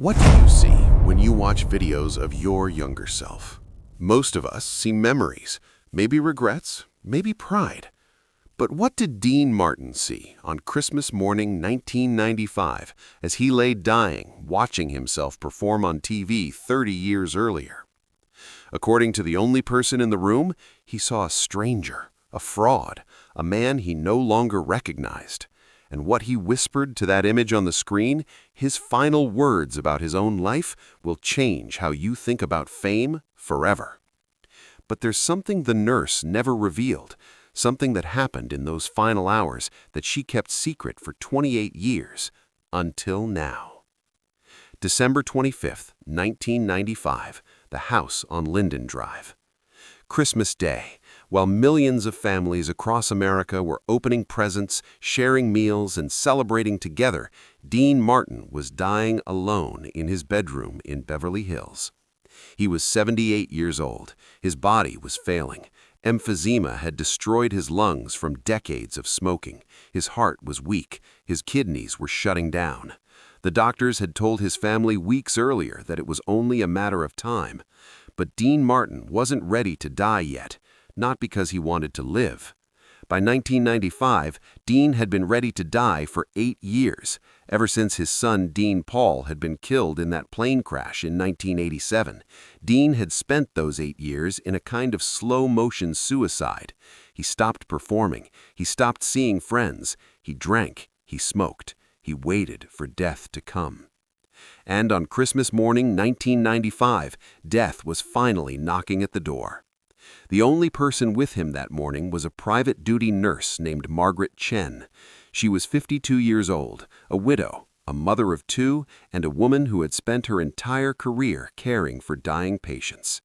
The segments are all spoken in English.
What do you see when you watch videos of your younger self? Most of us see memories, maybe regrets, maybe pride. But what did Dean Martin see on Christmas morning 1995 as he lay dying, watching himself perform on TV 30 years earlier? According to the only person in the room, he saw a stranger, a fraud, a man he no longer recognized. And what he whispered to that image on the screen, his final words about his own life, will change how you think about fame forever. But there's something the nurse never revealed, something that happened in those final hours that she kept secret for 28 years, until now. December 25th, 1995, the house on Linden Drive. Christmas Day, while millions of families across America were opening presents, sharing meals, and celebrating together, Dean Martin was dying alone in his bedroom in Beverly Hills. He was 78 years old. His body was failing. Emphysema had destroyed his lungs from decades of smoking. His heart was weak. His kidneys were shutting down. The doctors had told his family weeks earlier that it was only a matter of time. But Dean Martin wasn't ready to die yet, not because he wanted to live. By 1995, Dean had been ready to die for 8 years, ever since his son Dean Paul had been killed in that plane crash in 1987. Dean had spent those 8 years in a kind of slow-motion suicide. He stopped performing. He stopped seeing friends. He drank. He smoked. He waited for death to come. And on Christmas morning 1995, death was finally knocking at the door. The only person with him that morning was a private duty nurse named Margaret Chen. She was 52 years old, a widow, a mother of 2, and a woman who had spent her entire career caring for dying patients.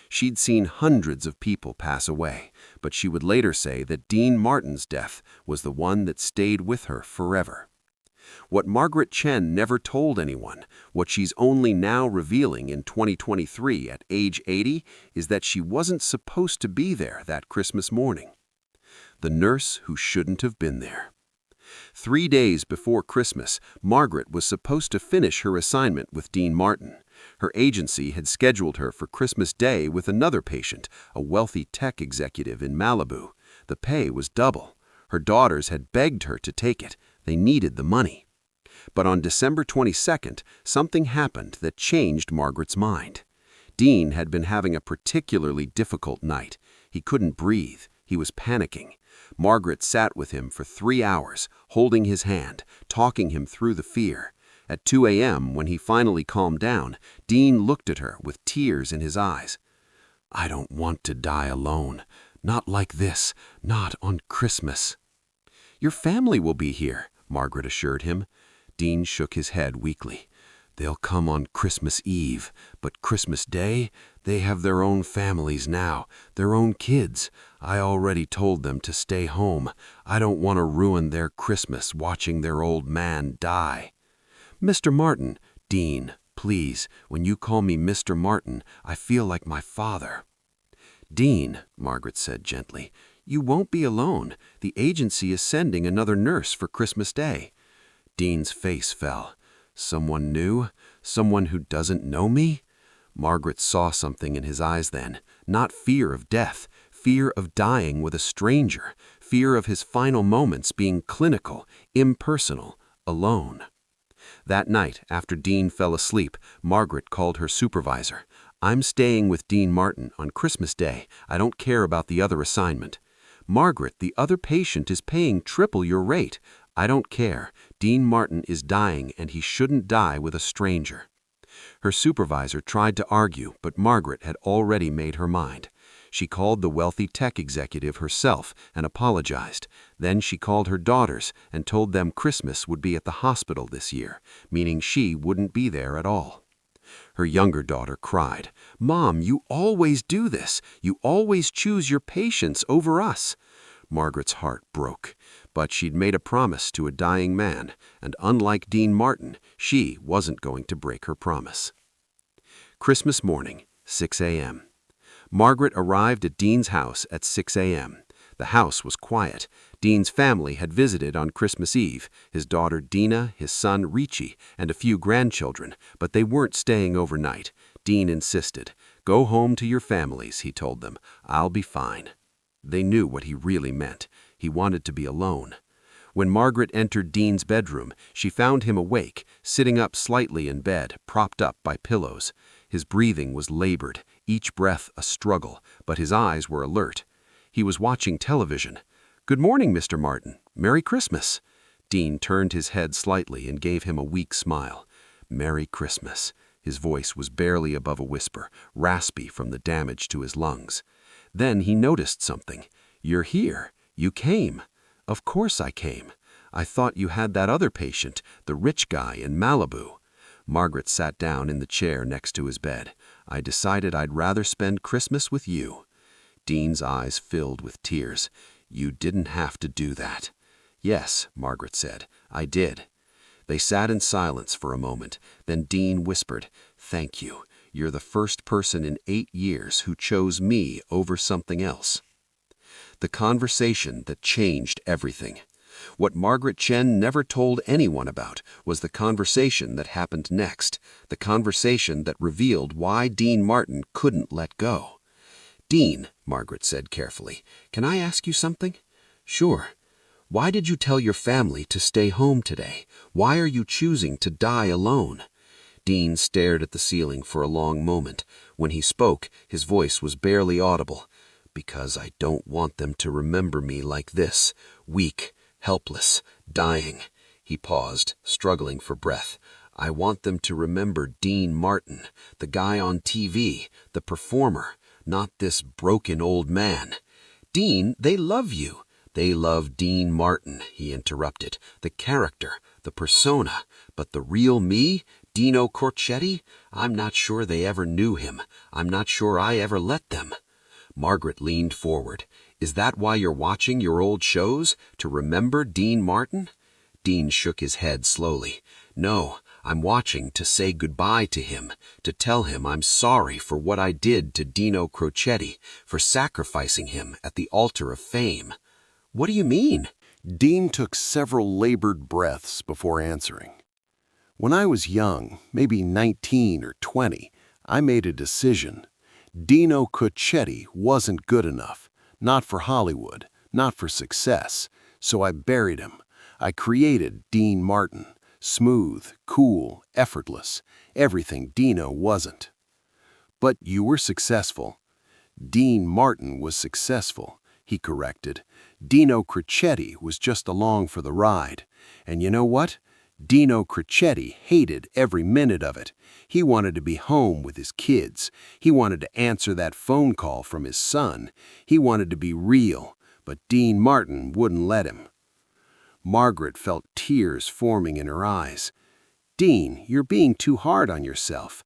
She'd seen hundreds of people pass away, but she would later say that Dean Martin's death was the one that stayed with her forever. What Margaret Chen never told anyone, what she's only now revealing in 2023 at age 80, is that she wasn't supposed to be there that Christmas morning. The nurse who shouldn't have been there. 3 days before Christmas, Margaret was supposed to finish her assignment with Dean Martin. Her agency had scheduled her for Christmas Day with another patient, a wealthy tech executive in Malibu. The pay was double. Her daughters had begged her to take it. They needed the money. But on December 22nd, something happened that changed Margaret's mind. Dean had been having a particularly difficult night. He couldn't breathe. He was panicking. Margaret sat with him for 3 hours, holding his hand, talking him through the fear. At 2 a.m., when he finally calmed down, Dean looked at her with tears in his eyes. "I don't want to die alone. Not like this. Not on Christmas." "Your family will be here," Margaret assured him. Dean shook his head weakly. "They'll come on Christmas Eve, but Christmas Day, they have their own families now, their own kids. I already told them to stay home. I don't want to ruin their Christmas watching their old man die." "Mr. Martin." "Dean, please, when you call me Mr. Martin, I feel like my father." "Dean," Margaret said gently, "you won't be alone. The agency is sending another nurse for Christmas Day." Dean's face fell. "Someone new? Someone who doesn't know me?" Margaret saw something in his eyes then. Not fear of death, fear of dying with a stranger, fear of his final moments being clinical, impersonal, alone. That night, after Dean fell asleep, Margaret called her supervisor. "I'm staying with Dean Martin on Christmas Day. I don't care about the other assignment." "Margaret, the other patient is paying triple your rate." "I don't care. Dean Martin is dying, and he shouldn't die with a stranger." Her supervisor tried to argue, but Margaret had already made her mind. She called the wealthy tech executive herself and apologized. Then she called her daughters and told them Christmas would be at the hospital this year, meaning she wouldn't be there at all. Her younger daughter cried, "Mom, you always do this. You always choose your patients over us." Margaret's heart broke, but she'd made a promise to a dying man, and unlike Dean Martin, she wasn't going to break her promise. Christmas morning, 6 a.m. Margaret arrived at Dean's house at 6 a.m. The house was quiet. Dean's family had visited on Christmas Eve, his daughter Dina, his son Richie, and a few grandchildren, but they weren't staying overnight. Dean insisted. "Go home to your families," he told them. "I'll be fine." They knew what he really meant. He wanted to be alone. When Margaret entered Dean's bedroom, she found him awake, sitting up slightly in bed, propped up by pillows. His breathing was labored, each breath a struggle, but his eyes were alert. He was watching television. "Good morning, Mr. Martin. Merry Christmas." Dean turned his head slightly and gave him a weak smile. "Merry Christmas." His voice was barely above a whisper, raspy from the damage to his lungs. Then he noticed something. "You're here. You came." "Of course I came. I thought you had that other patient, the rich guy in Malibu." Margaret sat down in the chair next to his bed. "I decided I'd rather spend Christmas with you." Dean's eyes filled with tears. "You didn't have to do that." "Yes," Margaret said, "I did." They sat in silence for a moment. Then Dean whispered, "Thank you. You're the first person in 8 years who chose me over something else." The conversation that changed everything. What Margaret Chen never told anyone about was the conversation that happened next, the conversation that revealed why Dean Martin couldn't let go. "Dean," Margaret said carefully, "can I ask you something?" "Sure." "Why did you tell your family to stay home today? Why are you choosing to die alone?" Dean stared at the ceiling for a long moment. When he spoke, his voice was barely audible. "Because I don't want them to remember me like this, weak, helpless, dying." He paused, struggling for breath. "I want them to remember Dean Martin, the guy on TV, the performer, not this broken old man." "Dean, they love you." "They love Dean Martin," he interrupted. "The character, the persona. But the real me, Dino Corchetti, I'm not sure they ever knew him. I'm not sure I ever let them." Margaret leaned forward. "Is that why you're watching your old shows? To remember Dean Martin?" Dean shook his head slowly. "No, I'm watching to say goodbye to him, to tell him I'm sorry for what I did to Dino Crocetti, for sacrificing him at the altar of fame." "What do you mean?" Dean took several labored breaths before answering. "When I was young, maybe 19 or 20, I made a decision. Dino Cuccetti wasn't good enough, not for Hollywood, not for success, so I buried him. I created Dean Martin, smooth, cool, effortless, everything Dino wasn't." "But "You were successful." "Dean Martin was successful," he corrected. "Dino Crocetti was just along for the ride. And you know what? Dino Crocetti hated every minute of it. He wanted to be home with his kids. He wanted to answer that phone call from his son. He wanted to be real, but Dean Martin wouldn't let him." Margaret felt tears forming in her eyes. "Dean, you're being too hard on yourself."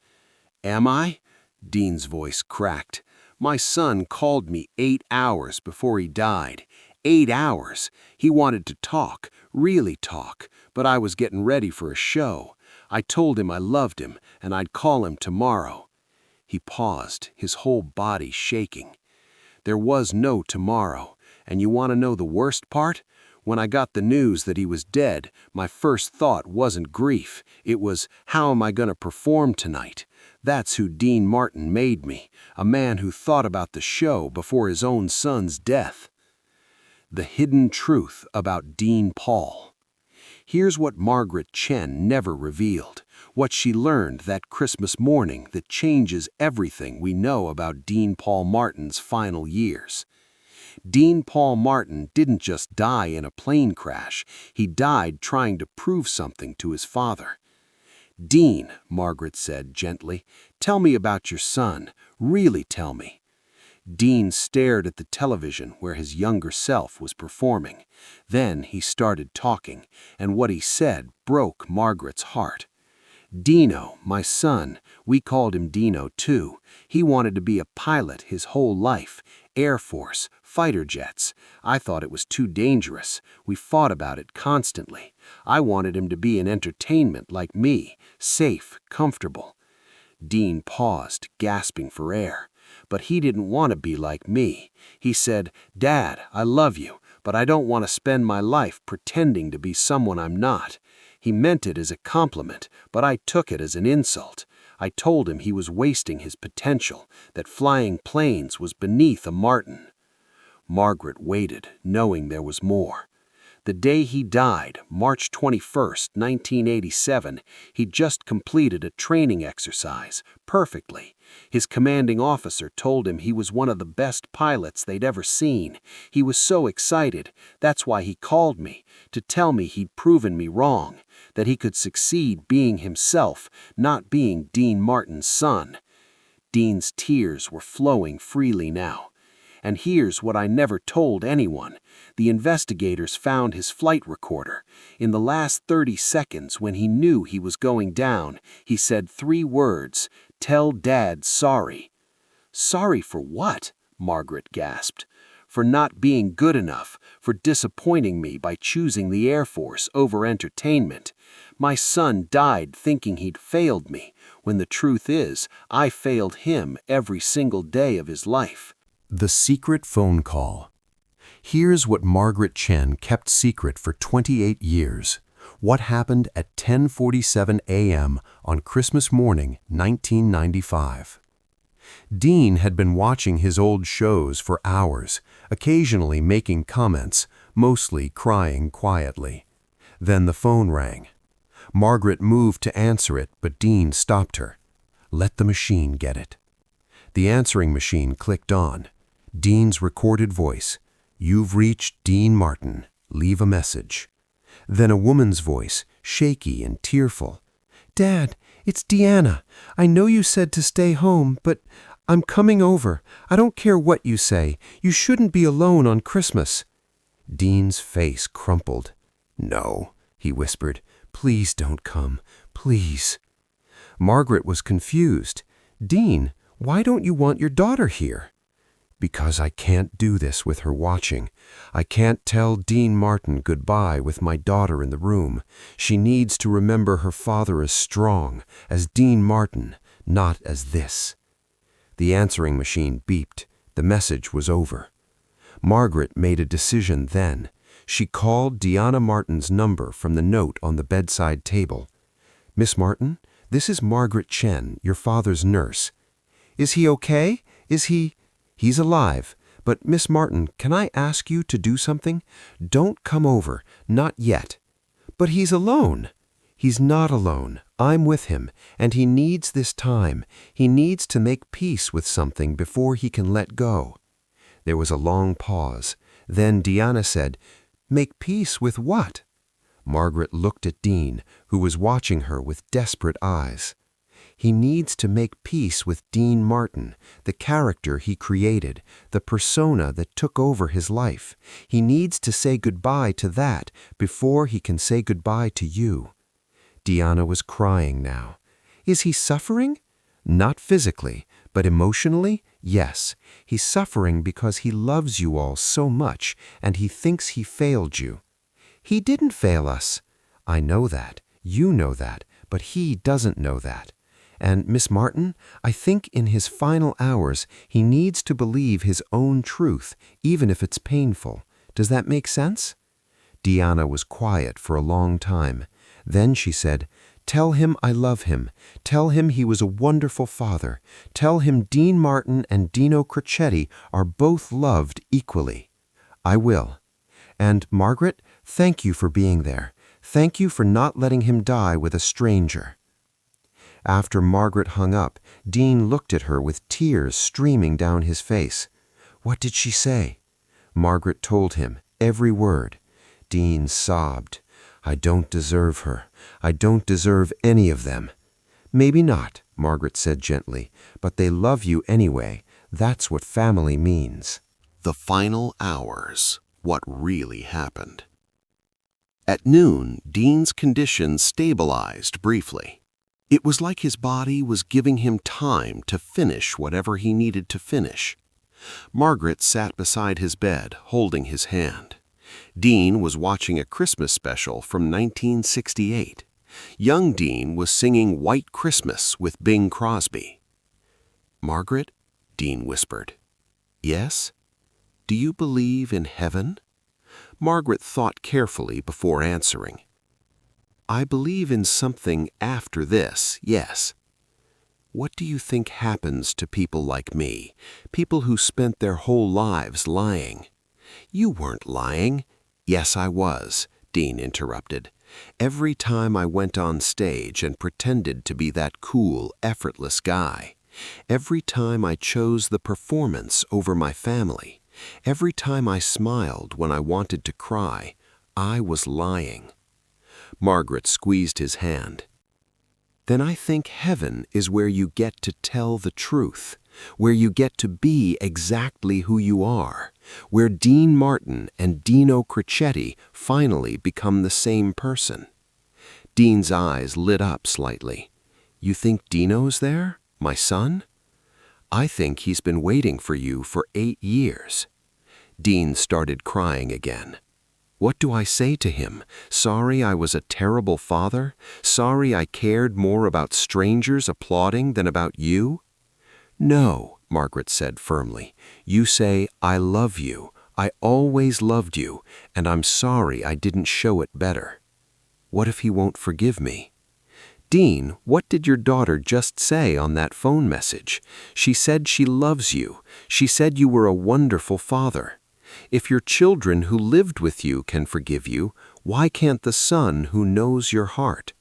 "Am I?" Dean's voice cracked. "My son called me 8 hours before he died. 8 hours. He wanted to talk, really talk, but I was getting ready for a show. I told him I loved him and I'd call him tomorrow." He paused, his whole body shaking. "There was no tomorrow, and you want to know the worst part? When I got the news that he was dead, my first thought wasn't grief. It was, how am I going to perform tonight? That's who Dean Martin made me, a man who thought about the show before his own son's death." The hidden truth about Dean Paul. Here's what Margaret Chen never revealed, what she learned that Christmas morning that changes everything we know about Dean Paul Martin's final years. Dean Paul Martin didn't just die in a plane crash, he died trying to prove something to his father. "Dean," Margaret said gently, "tell me about your son. Really tell me." Dean stared at the television where his younger self was performing. Then he started talking, and what he said broke Margaret's heart. "Dino, my son, we called him Dino too. He wanted to be a pilot his whole life. Air Force, fighter jets. I thought it was too dangerous. We fought about it constantly. I wanted him to be in entertainment like me, safe, comfortable." Dean paused, gasping for air. But he didn't want to be like me. He said, "Dad, I love you, but I don't want to spend my life pretending to be someone I'm not." He meant it as a compliment, but I took it as an insult. I told him he was wasting his potential, that flying planes was beneath a Martin. Margaret waited, knowing there was more. The day he died, March 21st, 1987, he'd just completed a training exercise, perfectly. His commanding officer told him he was one of the best pilots they'd ever seen. He was so excited, that's why he called me, to tell me he'd proven me wrong, that he could succeed being himself, not being Dean Martin's son. Dean's tears were flowing freely now. And here's what I never told anyone. The investigators found his flight recorder. In the last 30 seconds, when he knew he was going down, he said 3 words, "Tell Dad sorry." "Sorry for what?" Margaret gasped. "For not being good enough, for disappointing me by choosing the Air Force over entertainment. My son died thinking he'd failed me, when the truth is, I failed him every single day of his life." The secret phone call. Here's what Margaret Chen kept secret for 28 years. What happened at 10:47 a.m. on Christmas morning, 1995. Dean had been watching his old shows for hours, occasionally making comments, mostly crying quietly. Then the phone rang. Margaret moved to answer it, but Dean stopped her. "Let the machine get it." The answering machine clicked on. Dean's recorded voice, "You've reached Dean Martin. Leave a message." Then a woman's voice, shaky and tearful. "Dad, it's Deanna. I know you said to stay home, but I'm coming over. I don't care what you say. You shouldn't be alone on Christmas." Dean's face crumpled. "No," he whispered. "Please don't come. Please." Margaret was confused. "Dean, why don't you want your daughter here?" "Because I can't do this with her watching. I can't tell Dean Martin goodbye with my daughter in the room. She needs to remember her father as strong, as Dean Martin, not as this." The answering machine beeped. The message was over. Margaret made a decision then. She called Deanna Martin's number from the note on the bedside table. "Miss Martin, this is Margaret Chen, your father's nurse. Is he okay? Is he—" "He's alive. But, Miss Martin, can I ask you to do something? Don't come over. Not yet." "But he's alone." "He's not alone. I'm with him, and he needs this time. He needs to make peace with something before he can let go." There was a long pause. Then Deanna said, "Make peace with what?" Margaret looked at Dean, who was watching her with desperate eyes. "He needs to make peace with Dean Martin, the character he created, the persona that took over his life. He needs to say goodbye to that before he can say goodbye to you." Deanna was crying now. "Is he suffering?" "Not physically, but emotionally, yes. He's suffering because he loves you all so much, and he thinks he failed you." "He didn't fail us." "I know that. You know that. But he doesn't know that. And, Miss Martin, I think in his final hours, he needs to believe his own truth, even if it's painful. Does that make sense?" Deanna was quiet for a long time. Then she said, "Tell him I love him. Tell him he was a wonderful father. Tell him Dean Martin and Dino Crocetti are both loved equally." "I will. And, Margaret, thank you for being there. Thank you for not letting him die with a stranger." After Margaret hung up, Dean looked at her with tears streaming down his face. "What did she say?" Margaret told him, every word. Dean sobbed. "I don't deserve her. I don't deserve any of them." "Maybe not," Margaret said gently, "but they love you anyway. That's what family means." The final hours. What really happened. At noon, Dean's condition stabilized briefly. It was like his body was giving him time to finish whatever he needed to finish. Margaret sat beside his bed, holding his hand. Dean was watching a Christmas special from 1968. Young Dean was singing White Christmas with Bing Crosby. "Margaret, Dean whispered. Yes? Do you believe in heaven? Margaret thought carefully before answering. I believe in something after this, yes. What do you think happens to people like me, people who spent their whole lives lying? You weren't lying. Yes, I was, Dean interrupted. Every time I went on stage and pretended to be that cool, effortless guy. Every time I chose the performance over my family. Every time I smiled when I wanted to cry, I was lying. Margaret squeezed his hand. Then I think heaven is where you get to tell the truth, where you get to be exactly who you are, where Dean Martin and Dino Crocetti finally become the same person. Dean's eyes lit up slightly. You think Dino's there, my son? I think he's been waiting for you for 8 years. Dean started crying again. What do I say to him? Sorry I was a terrible father? Sorry I cared more about strangers applauding than about you? No, Margaret said firmly. You say, I love you. I always loved you, and I'm sorry I didn't show it better. What if he won't forgive me? Dean, what did your daughter just say on that phone message? She said she loves you. She said you were a wonderful father. If your children who lived with you can forgive you, why can't the son who knows your heart?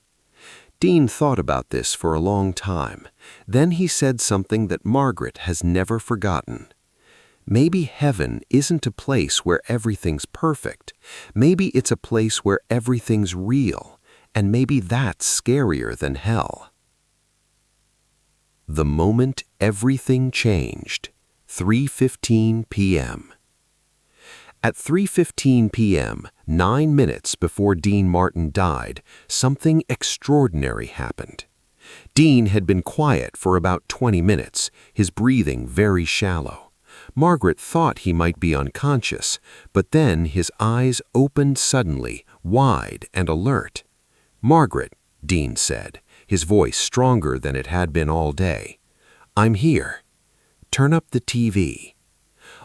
Dean thought about this for a long time. Then he said something that Margaret has never forgotten. Maybe heaven isn't a place where everything's perfect. Maybe it's a place where everything's real, and maybe that's scarier than hell. The moment everything changed, 3:15 p.m. At 3:15 p.m., 9 minutes before Dean Martin died, something extraordinary happened. Dean had been quiet for about 20 minutes, his breathing very shallow. Margaret thought he might be unconscious, but then his eyes opened suddenly, wide and alert. Margaret, Dean said, his voice stronger than it had been all day. I'm here. Turn up the TV.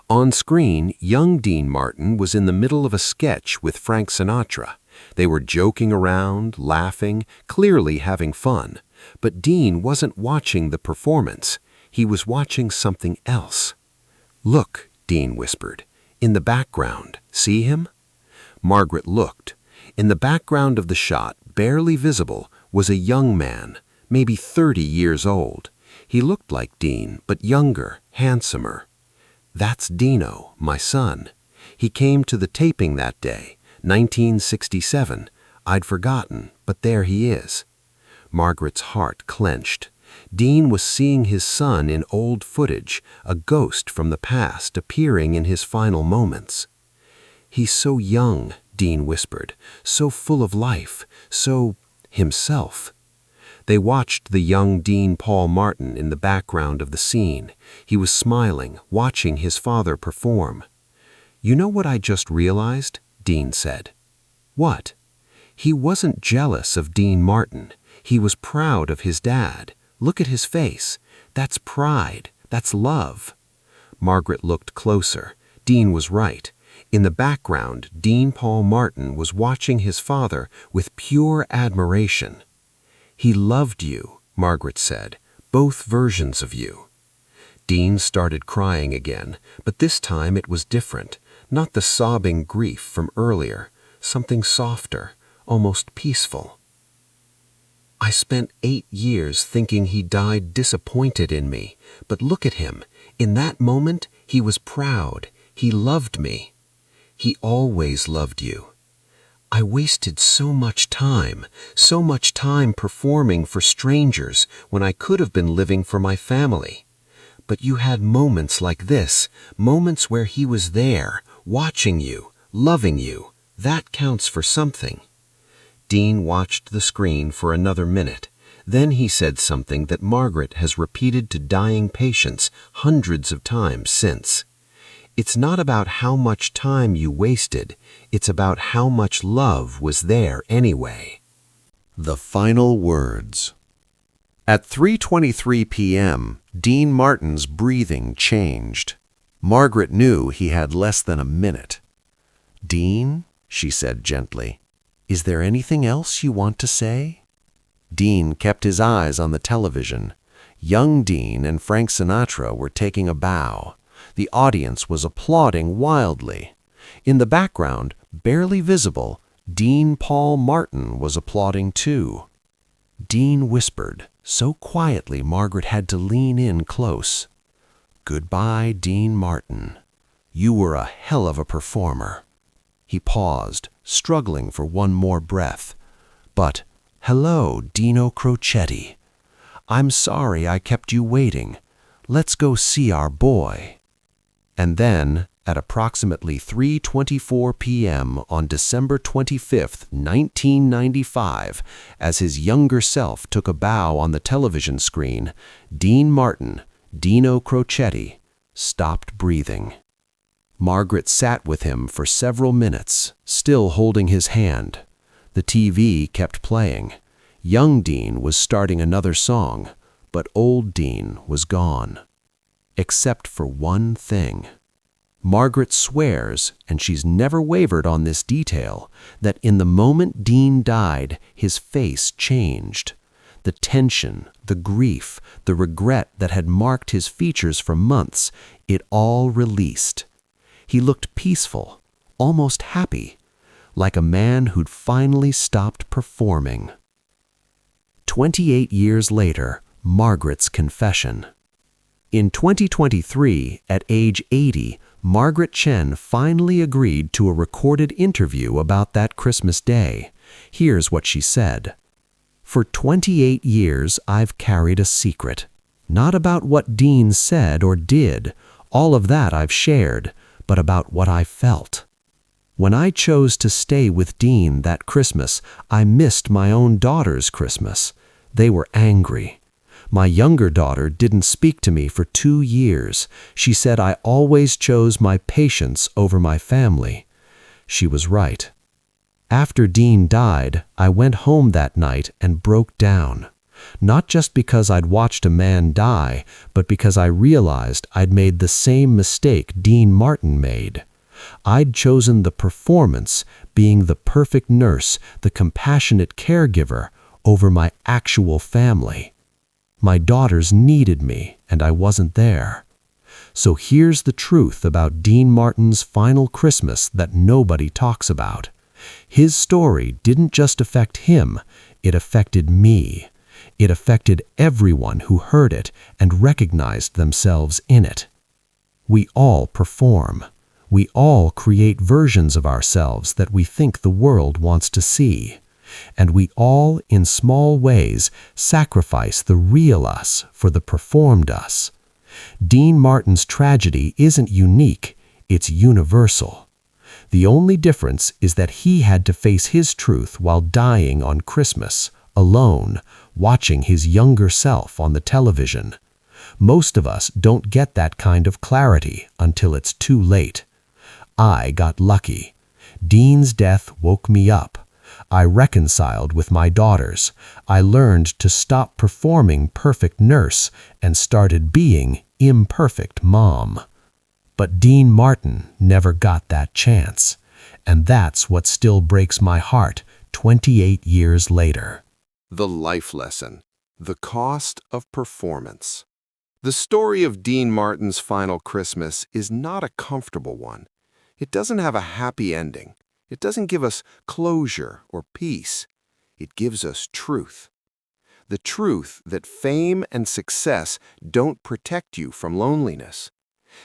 On screen, young Dean Martin was in the middle of a sketch with Frank Sinatra. They were joking around, laughing, clearly having fun. But Dean wasn't watching the performance. He was watching something else. Look, Dean whispered. In the background, see him? Margaret looked. In the background of the shot, barely visible, was a young man, maybe 30 years old. He looked like Dean, but younger, handsomer. That's Dino, my son. He came to the taping that day, 1967. I'd forgotten, but there he is. Margaret's heart clenched. Dean was seeing his son in old footage, a ghost from the past appearing in his final moments. He's so young, Dean whispered, so full of life, so himself. They watched the young Dean Paul Martin in the background of the scene. He was smiling, watching his father perform. You know what I just realized? Dean said. What? He wasn't jealous of Dean Martin. He was proud of his dad. Look at his face. That's pride. That's love. Margaret looked closer. Dean was right. In the background, Dean Paul Martin was watching his father with pure admiration. He loved you, Margaret said, both versions of you. Dean started crying again, but this time it was different, not the sobbing grief from earlier, something softer, almost peaceful. I spent 8 years thinking he died disappointed in me, but look at him. In that moment, he was proud. He loved me. He always loved you. I wasted so much time performing for strangers when I could have been living for my family. But you had moments like this, moments where he was there, watching you, loving you. That counts for something. Dean watched the screen for another minute. Then he said something that Margaret has repeated to dying patients hundreds of times since. It's not about how much time you wasted, it's about how much love was there anyway. The final words. At 3:23 p.m., Dean Martin's breathing changed. Margaret knew he had less than a minute. "Dean," she said gently, "is there anything else you want to say?" Dean kept his eyes on the television. Young Dean and Frank Sinatra were taking a bow. The audience was applauding wildly. In the background, barely visible, Dean Paul Martin was applauding too. Dean whispered, so quietly Margaret had to lean in close. "Goodbye, Dean Martin. You were a hell of a performer." He paused, struggling for one more breath. "But, hello, Dino Crocetti. I'm sorry I kept you waiting. Let's go see our boy." And then, at approximately 3:24 p.m. on December 25, 1995, as his younger self took a bow on the television screen, Dean Martin, Dino Crocetti, stopped breathing. Margaret sat with him for several minutes, still holding his hand. The TV kept playing. Young Dean was starting another song, but old Dean was gone. Except for one thing. Margaret swears, and she's never wavered on this detail, that in the moment Dean died, his face changed. The tension, the grief, the regret that had marked his features for months, it all released. He looked peaceful, almost happy, like a man who'd finally stopped performing. 28 years later, Margaret's confession. In 2023, at age 80, Margaret Chen finally agreed to a recorded interview about that Christmas day. Here's what she said. "For 28 years, I've carried a secret. Not about what Dean said or did, all of that I've shared, but about what I felt. When I chose to stay with Dean that Christmas, I missed my own daughter's Christmas. They were angry. My younger daughter didn't speak to me for 2 years. She said I always chose my patients over my family. She was right. After Dean died, I went home that night and broke down. Not just because I'd watched a man die, but because I realized I'd made the same mistake Dean Martin made. I'd chosen the performance, being the perfect nurse, the compassionate caregiver, over my actual family. My daughters needed me, and I wasn't there. So here's the truth about Dean Martin's final Christmas that nobody talks about. His story didn't just affect him, it affected me. It affected everyone who heard it and recognized themselves in it. We all perform. We all create versions of ourselves that we think the world wants to see. And we all, in small ways, sacrifice the real us for the performed us. Dean Martin's tragedy isn't unique, it's universal. The only difference is that he had to face his truth while dying on Christmas, alone, watching his younger self on the television. Most of us don't get that kind of clarity until it's too late. I got lucky. Dean's death woke me up. I reconciled with my daughters. I learned to stop performing perfect nurse and started being imperfect mom. But Dean Martin never got that chance. And that's what still breaks my heart 28 years later. The life lesson, the cost of performance. The story of Dean Martin's final Christmas is not a comfortable one. It doesn't have a happy ending. It doesn't give us closure or peace. It gives us truth. The truth that fame and success don't protect you from loneliness.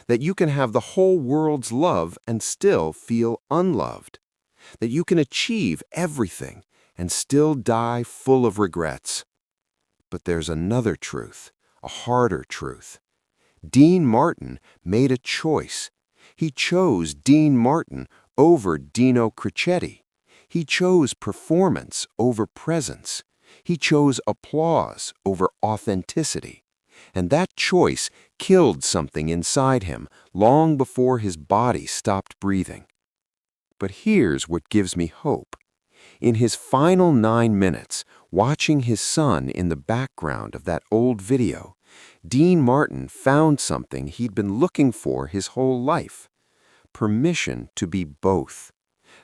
That you can have the whole world's love and still feel unloved. That you can achieve everything and still die full of regrets. But there's another truth, a harder truth. Dean Martin made a choice. He chose Dean Martin over Dino Crocetti. He chose performance over presence. He chose applause over authenticity. And that choice killed something inside him long before his body stopped breathing. But here's what gives me hope. In his final 9 minutes, Watching his son in the background of that old video, Dean Martin found something he'd been looking for his whole life: permission to be both.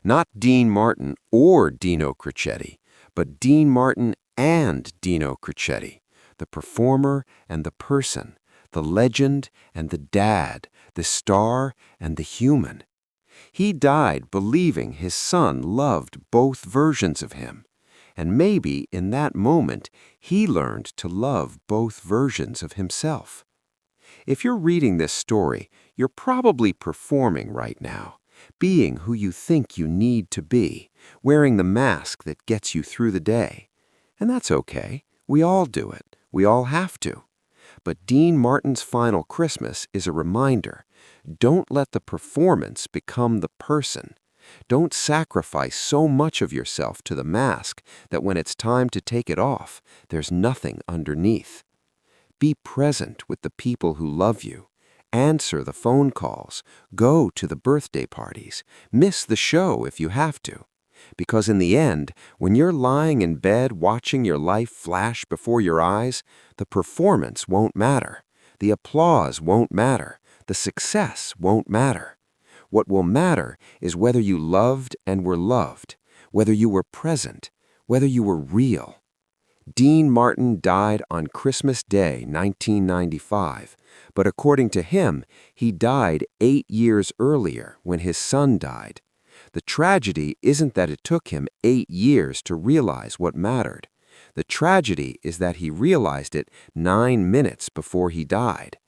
Not Dean Martin or Dino Crocetti, but Dean Martin and Dino Crocetti, the performer and the person, the legend and the dad, the star and the human. He died believing his son loved both versions of him, and maybe in that moment he learned to love both versions of himself. If you're reading this story, you're probably performing right now, being who you think you need to be, wearing the mask that gets you through the day. And that's okay. We all do it. We all have to. But Dean Martin's Final Christmas is a reminder: don't let the performance become the person. Don't sacrifice so much of yourself to the mask that when it's time to take it off, there's nothing underneath. Be present with the people who love you. Answer the phone calls. Go to the birthday parties. Miss the show if you have to. Because in the end, when you're lying in bed watching your life flash before your eyes, the performance won't matter. The applause won't matter. The success won't matter. What will matter is whether you loved and were loved, whether you were present, whether you were real. Dean Martin died on Christmas Day, 1995, but according to him, he died 8 years earlier when his son died. The tragedy isn't that it took him 8 years to realize what mattered. The tragedy is that he realized it 9 minutes before he died.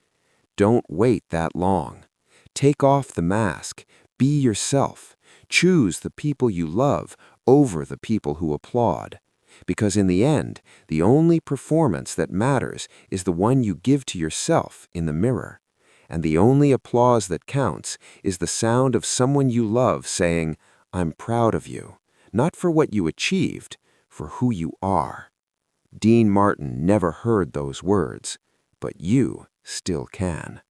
Don't wait that long. Take off the mask. Be yourself. Choose the people you love over the people who applaud. Because in the end, the only performance that matters is the one you give to yourself in the mirror. And the only applause that counts is the sound of someone you love saying, "I'm proud of you," not for what you achieved, for who you are. Dean Martin never heard those words, but you still can.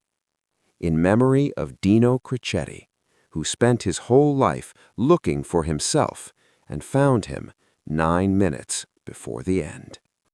In memory of Dino Crocetti, who spent his whole life looking for himself and found him 9 minutes before the end.